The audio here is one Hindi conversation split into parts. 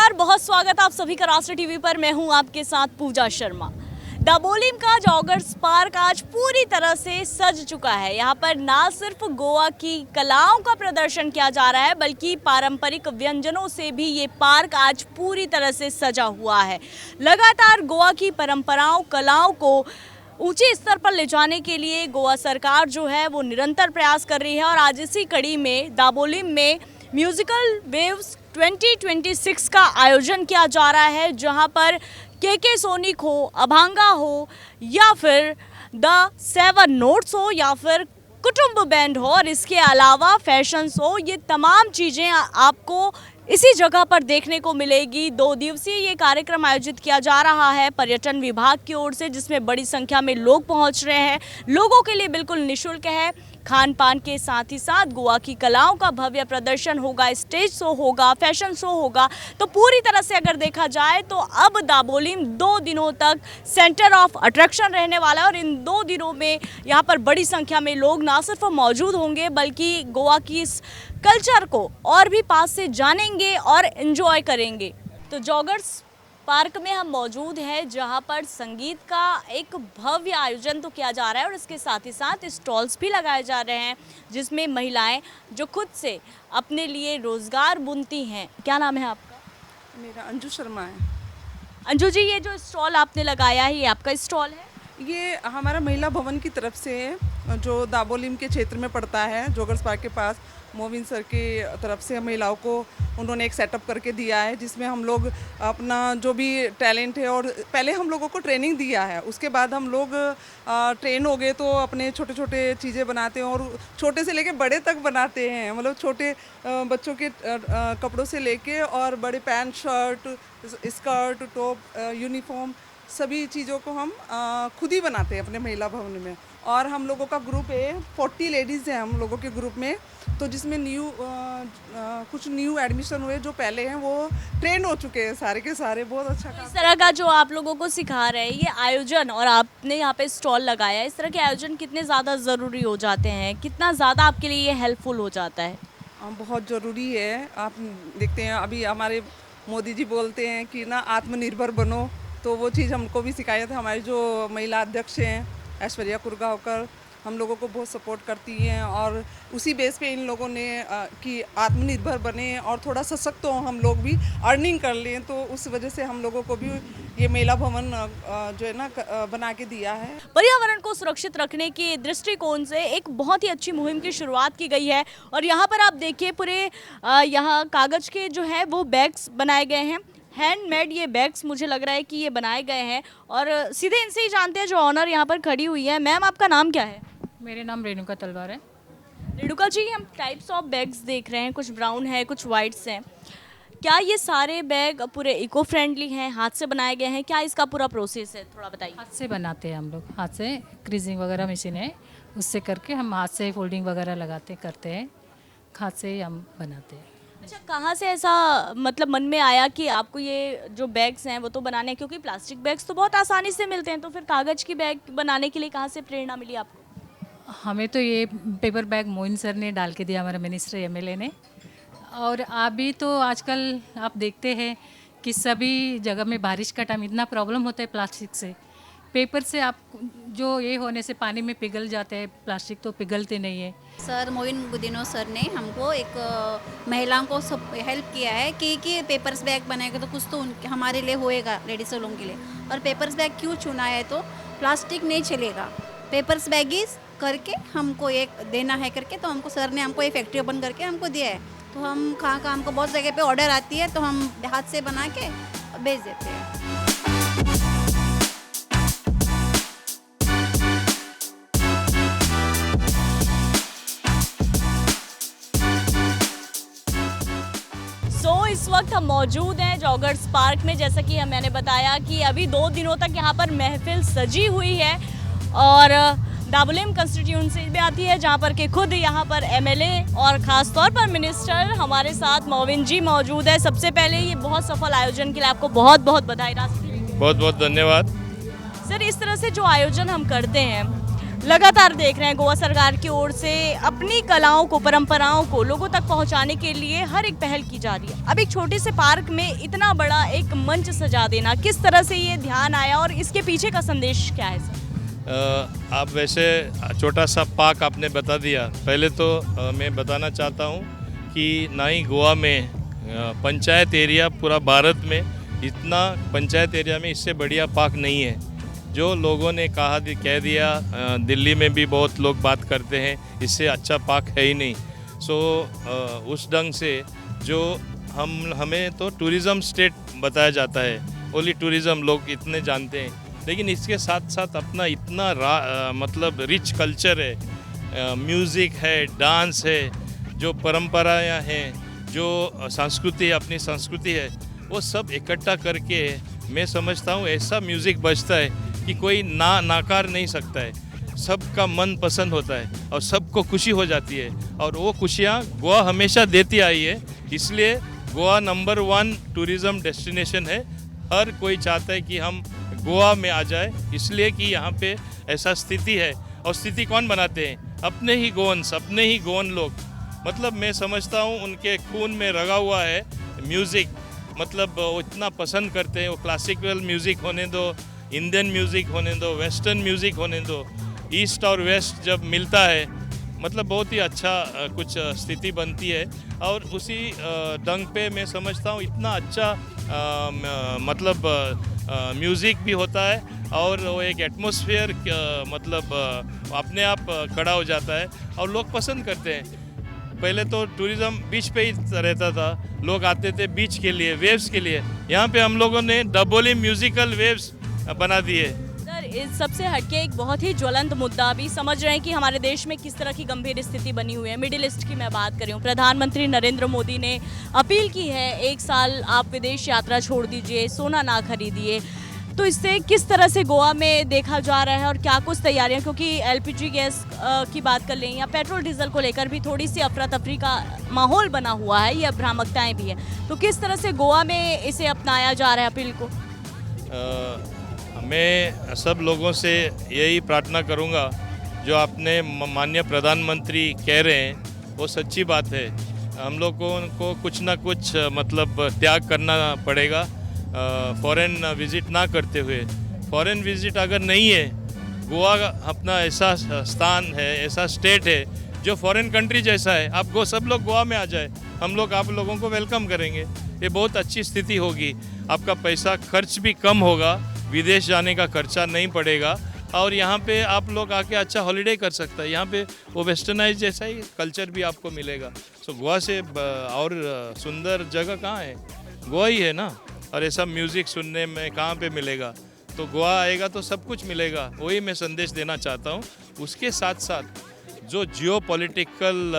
नमस्कार, बहुत स्वागत आप सभी का राष्ट्र टीवी पर। मैं हूं आपके साथ पूजा शर्मा। दाबोलिम का जॉगर्स पार्क आज पूरी तरह से सज चुका है। यहाँ पर ना सिर्फ गोवा की कलाओं का प्रदर्शन किया जा रहा है, बल्कि पारंपरिक व्यंजनों से भी ये पार्क आज पूरी तरह से सजा हुआ है। लगातार गोवा की परंपराओं, कलाओं को ऊंचे स्तर पर ले जाने के लिए गोवा सरकार जो है वो निरंतर प्रयास कर रही है। और आज इसी कड़ी में दाबोलिम में म्यूजिकल वेव्स 2026 का आयोजन किया जा रहा है, जहां पर के सोनिक हो, अभांगा हो या फिर द सेवन नोट्स हो या फिर कुटुंब बैंड हो और इसके अलावा फैशंस हो, ये तमाम चीज़ें आपको इसी जगह पर देखने को मिलेगी। 2 दिवसीय ये कार्यक्रम आयोजित किया जा रहा है पर्यटन विभाग की ओर से, जिसमें बड़ी संख्या में लोग पहुंच रहे हैं। लोगों के लिए बिल्कुल निःशुल्क है। खान पान के साथ ही साथ गोवा की कलाओं का भव्य प्रदर्शन होगा, स्टेज शो होगा, फैशन शो होगा। तो पूरी तरह से अगर देखा जाए तो अब दाबोलिम 2 दिनों तक सेंटर ऑफ अट्रैक्शन रहने वाला है। और इन 2 दिनों में यहाँ पर बड़ी संख्या में लोग ना सिर्फ मौजूद होंगे, बल्कि गोवा की इस कल्चर को और भी पास से जानेंगे और एंजॉय करेंगे। तो जॉगर्स पार्क में हम मौजूद हैं, जहां पर संगीत का एक भव्य आयोजन तो किया जा रहा है और इसके साथ ही साथ स्टॉल्स भी लगाए जा रहे हैं, जिसमें महिलाएं जो खुद से अपने लिए रोजगार बुनती हैं। क्या नाम है आपका? मेरा अंजू शर्मा है। अंजू जी, ये जो स्टॉल आपने लगाया है, ये आपका स्टॉल है? ये हमारा महिला भवन की तरफ से है, जो दाबोलिम के क्षेत्र में पड़ता है, जोगर्स पार्क के पास। मोविन सर की तरफ से महिलाओं को उन्होंने एक सेटअप करके दिया है, जिसमें हम लोग अपना जो भी टैलेंट है, और पहले हम लोगों को ट्रेनिंग दिया है, उसके बाद हम लोग ट्रेन हो गए तो अपने छोटे छोटे चीज़ें बनाते हैं और छोटे से लेके बड़े तक बनाते हैं। मतलब छोटे बच्चों के कपड़ों से लेके और बड़े pant, shirt, skirt, top, uniform, सभी चीज़ों को हम खुद ही बनाते हैं अपने महिला भवन में। और हम लोगों का ग्रुप है, 40 लेडीज़ हैं हम लोगों के ग्रुप में। तो जिसमें कुछ न्यू एडमिशन हुए, जो पहले हैं वो ट्रेन हो चुके हैं सारे के सारे। बहुत अच्छा इस तरह का जो आप लोगों को सिखा रहे हैं ये आयोजन, और आपने यहाँ पे स्टॉल लगाया है, इस तरह के आयोजन कितने ज़्यादा ज़रूरी हो जाते हैं? कितना ज़्यादा आपके लिए ये हेल्पफुल हो जाता है? बहुत ज़रूरी है। आप देखते हैं अभी हमारे मोदी जी बोलते हैं कि ना आत्मनिर्भर बनो, तो वो चीज़ हमको भी सिखाया था। हमारी जो महिला अध्यक्ष हैं ऐश्वर्या कुरगावकर, हम लोगों को बहुत सपोर्ट करती हैं और उसी बेस पे इन लोगों ने कि आत्मनिर्भर बने और थोड़ा सशक्त हो हम लोग भी, अर्निंग कर लें। तो उस वजह से हम लोगों को भी ये महिला भवन जो है ना बना के दिया है। पर्यावरण को सुरक्षित रखने के दृष्टिकोण से एक बहुत ही अच्छी मुहिम की शुरुआत की गई है। और यहाँ पर आप देखिए पूरे यहाँ कागज़ के जो है वो बैग्स बनाए गए हैं, हैंडमेड ये बैग्स मुझे लग रहा है कि ये बनाए गए हैं। और सीधे इनसे ही जानते हैं जो ऑनर यहाँ पर खड़ी हुई है। मैम, आपका नाम क्या है? मेरे नाम रेणुका तलवार है। रेणुका जी, हम टाइप्स ऑफ बैग्स देख रहे हैं, कुछ ब्राउन है, कुछ वाइट्स हैं। क्या ये सारे बैग पूरे इको फ्रेंडली हैं, हाथ से बनाए गए हैं? क्या इसका पूरा प्रोसेस है, थोड़ा बताइए। हाथ से बनाते हैं हम लोग, हाथ से क्रीजिंग वगैरह मशीन है, उससे करके हम हाथ से फोल्डिंग वगैरह लगाते करते हैं, हाथ से ही हम बनाते हैं। अच्छा, कहाँ से ऐसा मतलब मन में आया कि आपको ये जो बैग्स हैं वो तो बनाने हैं? क्योंकि प्लास्टिक बैग्स तो बहुत आसानी से मिलते हैं, तो फिर कागज़ की बैग बनाने के लिए कहाँ से प्रेरणा मिली आपको? हमें तो ये पेपर बैग मोइन सर ने डाल के दिया, हमारे मिनिस्टर एमएलए ने। और अभी तो आजकल आप देखते हैं कि सभी जगह में बारिश का टाइम इतना प्रॉब्लम होता है प्लास्टिक से। पेपर से आप जो ये होने से पानी में पिघल जाते हैं, प्लास्टिक तो पिघलते नहीं है। सर मोइन गुदिनो सर ने हमको एक महिलाओं को सब हेल्प किया है कि पेपर्स बैग बनाएगा तो कुछ तो हमारे लिए होएगा, लेडीज लोगों के लिए। और पेपर्स बैग क्यों चुना है, तो प्लास्टिक नहीं चलेगा, पेपर्स बैगीज करके हमको एक देना है करके, तो हमको सर ने हमको एक फैक्ट्री ओपन करके हमको दिया है। तो हम कहाँ हमको बहुत जगह पे ऑर्डर आती है, तो हम हाथ से बना के भेज देते हैं। इस वक्त हम मौजूद हैं जॉगर्स पार्क में। जैसा कि मैंने बताया कि अभी 2 दिनों तक यहाँ पर महफिल सजी हुई है और दाबोलिम कंस्टिट्यूंसी भी आती है, जहाँ पर के खुद यहाँ पर एमएलए और ख़ास तौर पर मिनिस्टर हमारे साथ मोविन जी मौजूद है। सबसे पहले ये बहुत सफल आयोजन के लिए आपको बहुत बहुत बधाई। बहुत बहुत धन्यवाद। सर, इस तरह से जो आयोजन हम करते हैं लगातार देख रहे हैं गोवा सरकार की ओर से अपनी कलाओं को, परंपराओं को लोगों तक पहुंचाने के लिए हर एक पहल की जा रही है। अब एक छोटे से पार्क में इतना बड़ा एक मंच सजा देना, किस तरह से ये ध्यान आया और इसके पीछे का संदेश क्या है सर? आप वैसे छोटा सा पार्क आपने बता दिया। पहले तो मैं बताना चाहता हूँ कि ना ही गोवा में पंचायत एरिया, पूरा भारत में इतना पंचायत एरिया में इससे बढ़िया पार्क नहीं है। जो लोगों ने कह दिया, दिल्ली में भी बहुत लोग बात करते हैं इससे अच्छा पार्क है ही नहीं। उस ढंग से जो हमें तो टूरिज़्म स्टेट बताया जाता है, ओनली टूरिज़्म लोग इतने जानते हैं, लेकिन इसके साथ साथ अपना इतना मतलब रिच कल्चर है, म्यूज़िक है, डांस है, जो परंपराएं हैं, जो संस्कृति, अपनी संस्कृति है, वो सब इकट्ठा करके मैं समझता हूँ ऐसा म्यूज़िक बजता है कि कोई नाकार नहीं सकता है। सबका मन पसंद होता है और सबको खुशी हो जाती है, और वो खुशियाँ गोवा हमेशा देती आई है। इसलिए गोवा नंबर 1 टूरिज़्म डेस्टिनेशन है। हर कोई चाहता है कि हम गोवा में आ जाए, इसलिए कि यहाँ पे ऐसा स्थिति है। और स्थिति कौन बनाते हैं? अपने ही गोवन लोग। मतलब मैं समझता हूँ उनके खून में रगा हुआ है म्यूज़िक। मतलब वो इतना पसंद करते हैं। वो क्लासिकल म्यूज़िक होने दो, इंडियन म्यूज़िक होने दो, वेस्टर्न म्यूज़िक होने दो, ईस्ट और वेस्ट जब मिलता है मतलब बहुत ही अच्छा कुछ स्थिति बनती है। और उसी ढंग पे मैं समझता हूँ इतना अच्छा मतलब म्यूज़िक भी होता है, और वो एक एटमॉस्फेयर मतलब अपने आप खड़ा हो जाता है और लोग पसंद करते हैं। पहले तो टूरिज़्म बीच पे ही रहता था, लोग आते थे बीच के लिए, वेव्स के लिए। यहाँ पे हम लोगों ने डबोली म्यूजिकल वेव्स बना दिए। सर, इस सबसे हटके एक बहुत ही ज्वलंत मुद्दा भी समझ रहे हैं कि हमारे देश में किस तरह की गंभीर स्थिति बनी हुई है। मिडिल ईस्ट की मैं बात कर रही हूँ। प्रधानमंत्री नरेंद्र मोदी ने अपील की है 1 साल आप विदेश यात्रा छोड़ दीजिए, सोना ना खरीदिए। तो इससे किस तरह से गोवा में देखा जा रहा है और क्या कुछ तैयारियां, क्योंकि एलपीजी गैस की बात कर लें या पेट्रोल डीजल को लेकर भी थोड़ी सी अफरा तफरी का माहौल बना हुआ है, या भ्रामकताएं भी हैं। तो किस तरह से गोवा में इसे अपनाया जा रहा है अपील को? मैं सब लोगों से यही प्रार्थना करूंगा, जो आपने माननीय प्रधानमंत्री कह रहे हैं वो सच्ची बात है। हम लोगों को कुछ ना कुछ मतलब त्याग करना पड़ेगा, फॉरेन विज़िट ना करते हुए। फॉरेन विज़िट अगर नहीं है, गोवा अपना ऐसा स्थान है, ऐसा स्टेट है जो फॉरेन कंट्री जैसा है। आप सब लोग गोवा में आ जाए, हम लोग आप लोगों को वेलकम करेंगे। ये बहुत अच्छी स्थिति होगी। आपका पैसा खर्च भी कम होगा, विदेश जाने का खर्चा नहीं पड़ेगा, और यहाँ पे आप लोग आके अच्छा हॉलिडे कर सकता है। यहाँ पे वो वेस्टर्नाइज जैसा ही कल्चर भी आपको मिलेगा। सो गोवा से और सुंदर जगह कहाँ है? गोवा ही है ना। और ऐसा म्यूज़िक सुनने में कहाँ पे मिलेगा? तो गोवा आएगा तो सब कुछ मिलेगा। वही मैं संदेश देना चाहता हूँ। उसके साथ साथ जो जियो पॉलिटिकल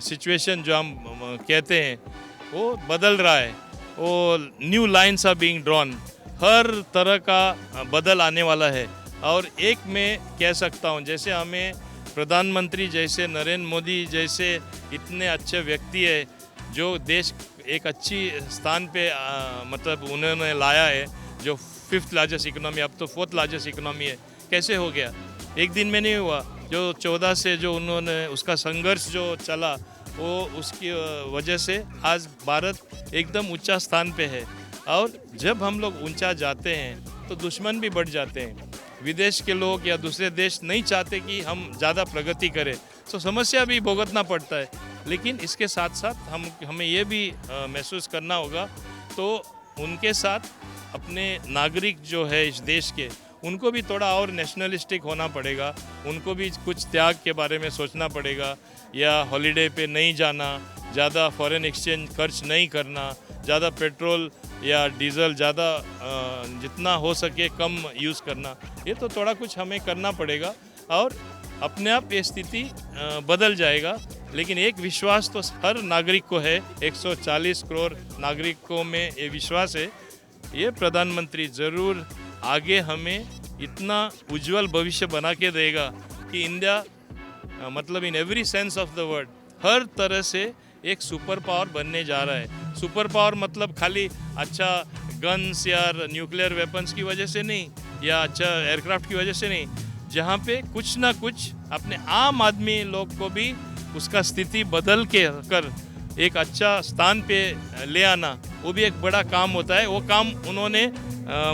सिचुएशन जो हम कहते हैं वो बदल रहा है। वो new lines are being drawn. हर तरह का बदल आने वाला है। और एक मैं कह सकता हूँ, जैसे हमें प्रधानमंत्री जैसे नरेंद्र मोदी जैसे इतने अच्छे व्यक्ति है जो देश एक अच्छी स्थान पे मतलब उन्होंने लाया है, जो 5th लार्जेस्ट इकोनॉमी, अब तो 4th लार्जेस्ट इकोनॉमी है। कैसे हो गया? एक दिन में नहीं हुआ। जो 14 से जो उन्होंने उसका संघर्ष जो चला, वो उसकी वजह से आज भारत एकदम ऊंचा स्थान पे है। और जब हम लोग ऊंचा जाते हैं तो दुश्मन भी बढ़ जाते हैं। विदेश के लोग या दूसरे देश नहीं चाहते कि हम ज़्यादा प्रगति करें, तो समस्या भी भुगतना पड़ता है। लेकिन इसके साथ साथ हमें ये भी महसूस करना होगा, तो उनके साथ अपने नागरिक जो है इस देश के, उनको भी थोड़ा और नेशनलिस्टिक होना पड़ेगा। उनको भी कुछ त्याग के बारे में सोचना पड़ेगा, या हॉलिडे पे नहीं जाना, ज़्यादा फॉरेन एक्सचेंज खर्च नहीं करना, ज़्यादा पेट्रोल या डीजल ज़्यादा जितना हो सके कम यूज़ करना। ये तो थोड़ा कुछ हमें करना पड़ेगा, और अपने आप ये स्थिति बदल जाएगा। लेकिन एक विश्वास तो हर नागरिक को है, 140 करोड़ नागरिकों में ये विश्वास है, ये प्रधानमंत्री ज़रूर आगे हमें इतना उज्जवल भविष्य बना के देगा कि इंडिया मतलब in every sense of the word हर तरह से एक सुपर पावर बनने जा रहा है। सुपर पावर मतलब खाली अच्छा गन्स या न्यूक्लियर वेपन्स की वजह से नहीं, या अच्छा एयरक्राफ्ट की वजह से नहीं। जहाँ पे कुछ ना कुछ अपने आम आदमी लोग को भी उसका स्थिति बदल के कर एक अच्छा स्थान पे ले आना, वो भी एक बड़ा काम होता है। वो काम उन्होंने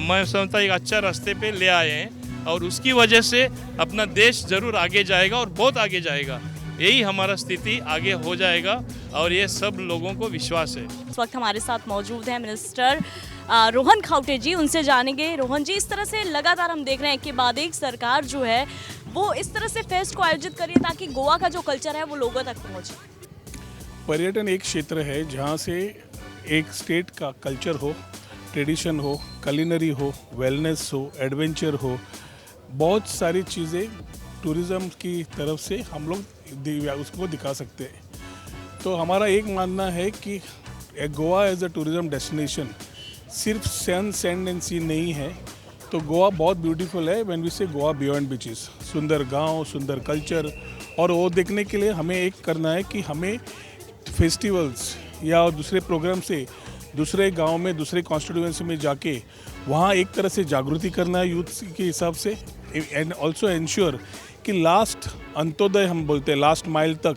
मैं समझता एक अच्छा रास्ते पे ले आए हैं और उसकी वजह से अपना देश ज़रूर आगे जाएगा और बहुत आगे जाएगा। यही हमारा स्थिति आगे हो जाएगा और ये सब लोगों को विश्वास है। इस वक्त हमारे साथ मौजूद हैं मिनिस्टर रोहन खाउटे जी, उनसे जानेंगे। रोहन जी, इस तरह से लगातार हम देख रहे हैं कि बाद एक सरकार जो है वो इस तरह से फेस्ट को आयोजित करिए ताकि गोवा का जो कल्चर है वो लोगों तक पहुंचे। पर्यटन एक क्षेत्र है जहाँ से एक स्टेट का कल्चर हो, ट्रेडिशन हो, कलिनरी हो, वेलनेस हो, एडवेंचर हो, बहुत सारी चीज़ें टूरिज़्म की तरफ से हम लोग उसको दिखा सकते हैं। तो हमारा एक मानना है कि Goa as a tourism destination सिर्फ सैंड एंड सी नहीं है। तो गोवा बहुत ब्यूटीफुल है। व्हेन वी से गोवा बियॉन्ड बीचेस, सुंदर गांव, सुंदर कल्चर, और वो देखने के लिए हमें एक करना है कि हमें फेस्टिवल्स या दूसरे प्रोग्राम से दूसरे गांव में, दूसरे कॉन्स्टिट्यूएंसी में जाके वहाँ एक तरह से जागृति करना है यूथ के हिसाब से, एंड ऑल्सो एंश्योर कि लास्ट अंत्योदय हम बोलते हैं, लास्ट माइल तक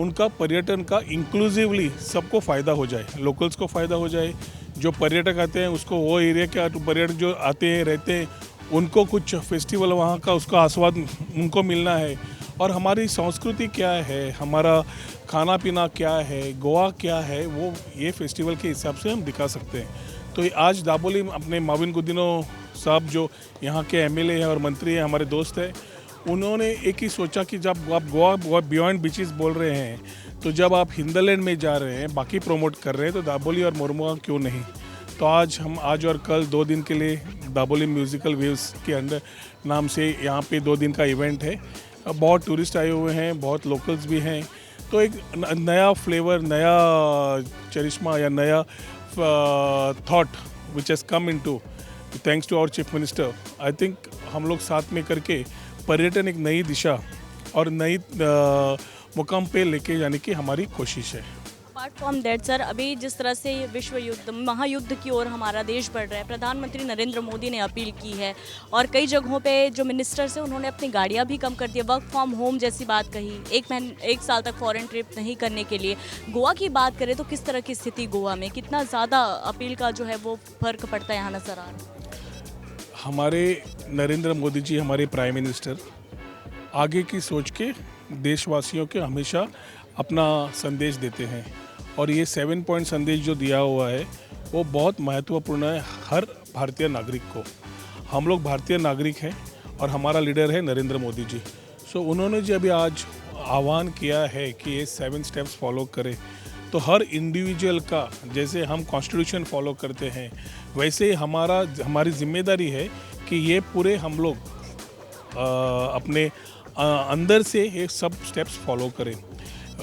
उनका पर्यटन का इंक्लूसिवली सबको फ़ायदा हो जाए, लोकल्स को फ़ायदा हो जाए, जो पर्यटक आते हैं उसको, वो एरिया के पर्यटक जो आते हैं रहते हैं उनको कुछ फेस्टिवल वहाँ का उसका आस्वाद उनको मिलना है। और हमारी संस्कृति क्या है, हमारा खाना पीना क्या है, गोवा क्या है, वो ये फेस्टिवल के हिसाब से हम दिखा सकते हैं। तो आज दाबोली अपने माविन गुदिनो साहब जो यहाँ के एमएलए हैं और मंत्री हैं, हमारे दोस्त हैं, उन्होंने एक ही सोचा कि जब आप गोवा बियॉन्ड बीचेस बोल रहे हैं, तो जब आप हिंदलैंड में जा रहे हैं, बाकी प्रमोट कर रहे हैं, तो दाबोली और मोरमुआ क्यों नहीं। तो आज और कल 2 दिन के लिए दाबोली म्यूज़िकल वेव्स के अंडर नाम से यहाँ पे 2 दिन का इवेंट है। बहुत टूरिस्ट आए हुए हैं, बहुत लोकल्स भी हैं। तो एक नया फ्लेवर, नया चरिश्मा या नया thought which has come into thanks to our chief minister. I think हम लोग साथ में करके पर्यटन एक नई दिशा और नई मुकाम पे लेके जाने की हमारी कोशिश है। अपार्ट फ्रॉम दैट सर, अभी जिस तरह से विश्व युद्ध, महायुद्ध की ओर हमारा देश बढ़ रहा है, प्रधानमंत्री नरेंद्र मोदी ने अपील की है और कई जगहों पे जो मिनिस्टर्स हैं उन्होंने अपनी गाड़ियां भी कम कर दी, वर्क फ्रॉम होम जैसी बात कही, 1 साल तक फॉरेन ट्रिप नहीं करने के लिए। गोवा की बात करें तो किस तरह की स्थिति गोवा में, कितना ज़्यादा अपील का जो है वो फ़र्क पड़ता है यहाँ नज़र आ रहा है? हमारे नरेंद्र मोदी जी, हमारे प्राइम मिनिस्टर, आगे की सोच के देशवासियों के हमेशा अपना संदेश देते हैं और ये 7 पॉइंट संदेश जो दिया हुआ है वो बहुत महत्वपूर्ण है हर भारतीय नागरिक को। हम लोग भारतीय नागरिक हैं और हमारा लीडर है नरेंद्र मोदी जी। सो उन्होंने जब आज आह्वान किया है कि ये 7 स्टेप्स फॉलो करें, तो हर इंडिविजुअल का, जैसे हम कॉन्स्टिट्यूशन फॉलो करते हैं वैसे हमारी जिम्मेदारी है कि ये पूरे हम लोग अपने अंदर से ये सब स्टेप्स फॉलो करें।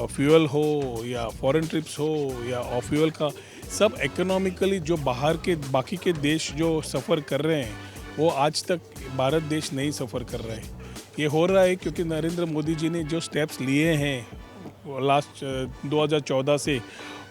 फ्यूल हो या फॉरेन ट्रिप्स हो या ऑफ फ्यूल का, सब इकोनॉमिकली जो बाहर के बाकी के देश जो सफ़र कर रहे हैं वो आज तक भारत देश नहीं सफ़र कर रहा है। ये हो रहा है क्योंकि नरेंद्र मोदी जी ने जो स्टेप्स लिए हैं लास्ट 2014 से,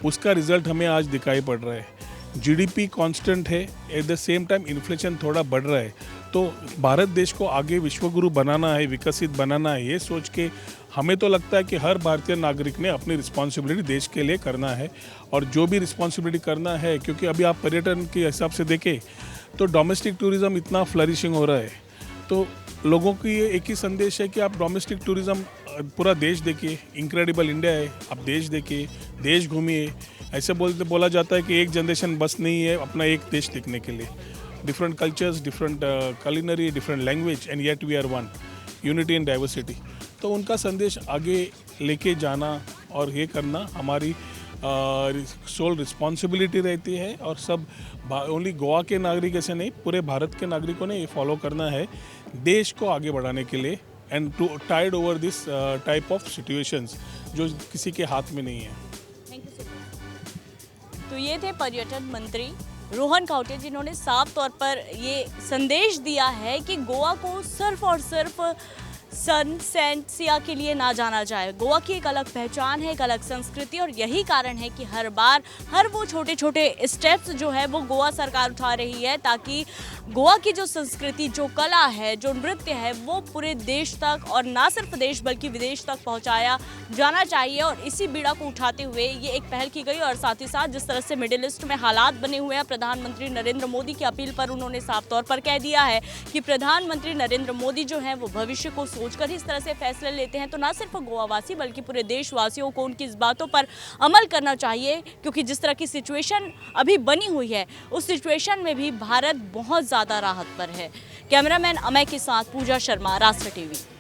उसका रिज़ल्ट हमें आज दिखाई पड़ रहा है। जीडीपी कांस्टेंट है, at the same time inflation थोड़ा बढ़ रहा है। तो भारत देश को आगे विश्वगुरु बनाना है, विकसित बनाना है, ये सोच के हमें तो लगता है कि हर भारतीय नागरिक ने अपनी रिस्पॉन्सिबिलिटी देश के लिए करना है। और जो भी रिस्पॉन्सिबिलिटी करना है, क्योंकि अभी आप पर्यटन के हिसाब से देखें तो डोमेस्टिक टूरिज़्म इतना फ्लरिशिंग हो रहा है, तो लोगों की ये एक ही संदेश है कि आप डोमेस्टिक टूरिज़्म पूरा देश देखिए, इनक्रेडिबल इंडिया है, आप देश देखिए, देश घूमिए। ऐसे बोला जाता है कि एक जनरेशन बस नहीं है अपना एक देश देखने के लिए। Different cultures, different culinary, different language, and yet we are one, unity and diversity. तो उनका संदेश आगे लेके जाना और ये करना हमारी सोल रिस्पॉन्सिबिलिटी रहती है। और सब ओनली गोवा के नागरिक ऐसे नहीं, पूरे भारत के नागरिकों ने ये फॉलो करना है देश को आगे बढ़ाने के लिए, and to tide over this type of situations जो किसी के हाथ में नहीं है। Thank you so much. तो ये थे पर्यटन मंत्री रोहन खाउटे, जिन्होंने साफ तौर पर ये संदेश दिया है कि गोवा को सिर्फ और सिर्फ सन सेंट सिया के लिए ना जाना जाए। गोवा की एक अलग पहचान है, एक अलग संस्कृति, और यही कारण है कि हर बार हर वो छोटे छोटे स्टेप्स जो है वो गोवा सरकार उठा रही है ताकि गोवा की जो संस्कृति, जो कला है, जो नृत्य है, वो पूरे देश तक, और ना सिर्फ देश बल्कि विदेश तक पहुंचाया जाना चाहिए। और इसी बीड़ा को उठाते हुए ये एक पहल की गई। और साथ ही साथ जिस तरह से मिडिल ईस्ट में हालात बने हुए हैं, प्रधानमंत्री नरेंद्र मोदी की अपील पर उन्होंने साफ तौर पर कह दिया है कि प्रधानमंत्री नरेंद्र मोदी जो है वो भविष्य को सोचकर ही इस तरह से फैसले लेते हैं। तो ना सिर्फ गोवावासी बल्कि पूरे देशवासियों को उनकी इस बातों पर अमल करना चाहिए, क्योंकि जिस तरह की सिचुएशन अभी बनी हुई है उस सिचुएशन में भी भारत बहुत ज़्यादा राहत पर है। कैमरामैन अमय के साथ पूजा शर्मा, राष्ट्र टीवी।